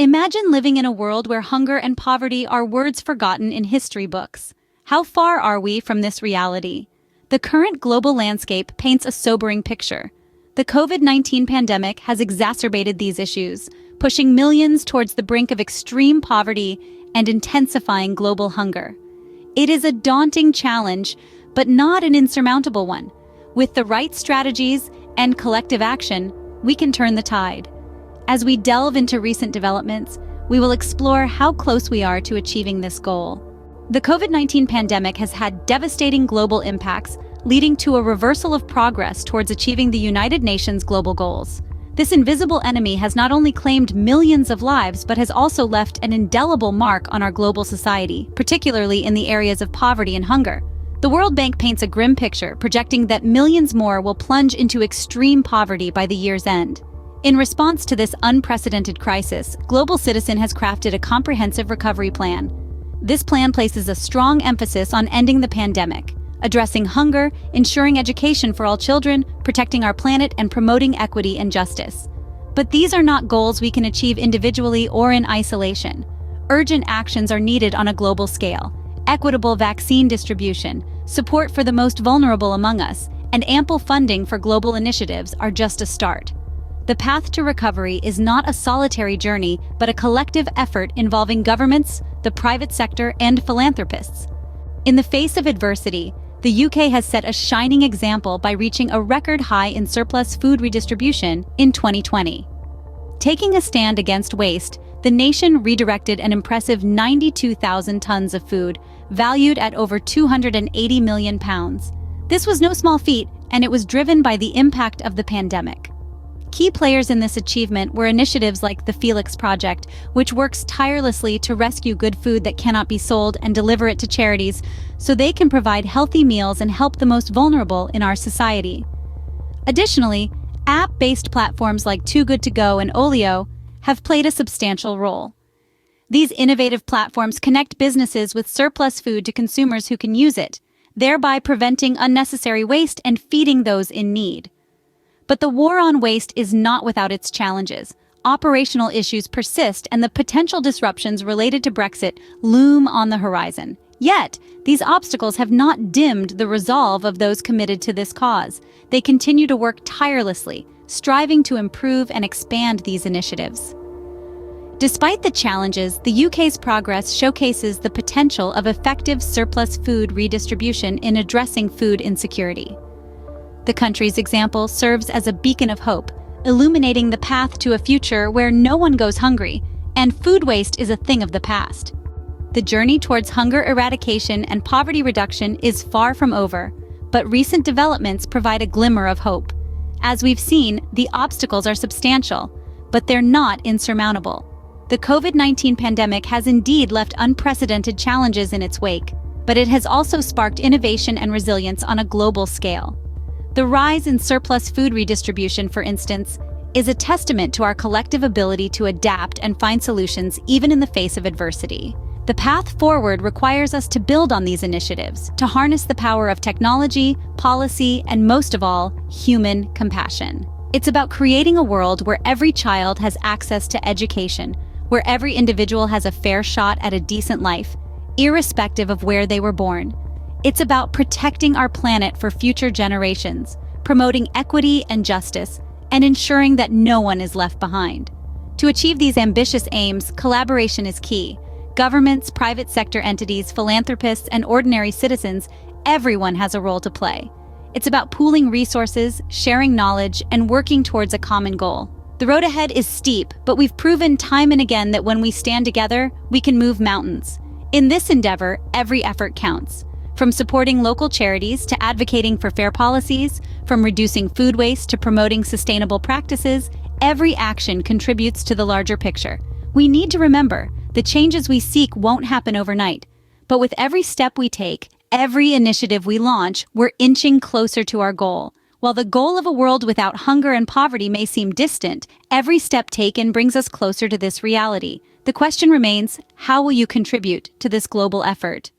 Imagine living in a world where hunger and poverty are words forgotten in history books. How far are we from this reality? The current global landscape paints a sobering picture. The COVID-19 pandemic has exacerbated these issues, pushing millions towards the brink of extreme poverty and intensifying global hunger. It is a daunting challenge, but not an insurmountable one. With the right strategies and collective action, we can turn the tide. As we delve into recent developments, we will explore how close we are to achieving this goal. The COVID-19 pandemic has had devastating global impacts, leading to a reversal of progress towards achieving the United Nations global goals. This invisible enemy has not only claimed millions of lives, but has also left an indelible mark on our global society, particularly in the areas of poverty and hunger. The World Bank paints a grim picture, projecting that millions more will plunge into extreme poverty by the year's end. In response to this unprecedented crisis, Global Citizen has crafted a comprehensive recovery plan. This plan places a strong emphasis on ending the pandemic, addressing hunger, ensuring education for all children, protecting our planet, and promoting equity and justice. But these are not goals we can achieve individually or in isolation. Urgent actions are needed on a global scale. Equitable vaccine distribution, support for the most vulnerable among us, and ample funding for global initiatives are just a start. The path to recovery is not a solitary journey, but a collective effort involving governments, the private sector, and philanthropists. In the face of adversity, the UK has set a shining example by reaching a record high in surplus food redistribution in 2020. Taking a stand against waste, the nation redirected an impressive 92,000 tons of food, valued at over £280 million. This was no small feat, and it was driven by the impact of the pandemic. Key players in this achievement were initiatives like the Felix Project, which works tirelessly to rescue good food that cannot be sold and deliver it to charities so they can provide healthy meals and help the most vulnerable in our society. Additionally, app-based platforms like Too Good To Go and Olio have played a substantial role. These innovative platforms connect businesses with surplus food to consumers who can use it, thereby preventing unnecessary waste and feeding those in need. But the war on waste is not without its challenges. Operational issues persist, and the potential disruptions related to Brexit loom on the horizon. Yet, these obstacles have not dimmed the resolve of those committed to this cause. They continue to work tirelessly, striving to improve and expand these initiatives. Despite the challenges, the UK's progress showcases the potential of effective surplus food redistribution in addressing food insecurity. The country's example serves as a beacon of hope, illuminating the path to a future where no one goes hungry, and food waste is a thing of the past. The journey towards hunger eradication and poverty reduction is far from over, but recent developments provide a glimmer of hope. As we've seen, the obstacles are substantial, but they're not insurmountable. The COVID-19 pandemic has indeed left unprecedented challenges in its wake, but it has also sparked innovation and resilience on a global scale. The rise in surplus food redistribution, for instance, is a testament to our collective ability to adapt and find solutions even in the face of adversity. The path forward requires us to build on these initiatives, to harness the power of technology, policy, and most of all, human compassion. It's about creating a world where every child has access to education, where every individual has a fair shot at a decent life, irrespective of where they were born. It's about protecting our planet for future generations, promoting equity and justice, and ensuring that no one is left behind. To achieve these ambitious aims, collaboration is key. Governments, private sector entities, philanthropists, and ordinary citizens, everyone has a role to play. It's about pooling resources, sharing knowledge, and working towards a common goal. The road ahead is steep, but we've proven time and again that when we stand together, we can move mountains. In this endeavor, every effort counts. From supporting local charities to advocating for fair policies, from reducing food waste to promoting sustainable practices, every action contributes to the larger picture. We need to remember, the changes we seek won't happen overnight. But with every step we take, every initiative we launch, we're inching closer to our goal. While the goal of a world without hunger and poverty may seem distant, every step taken brings us closer to this reality. The question remains, how will you contribute to this global effort?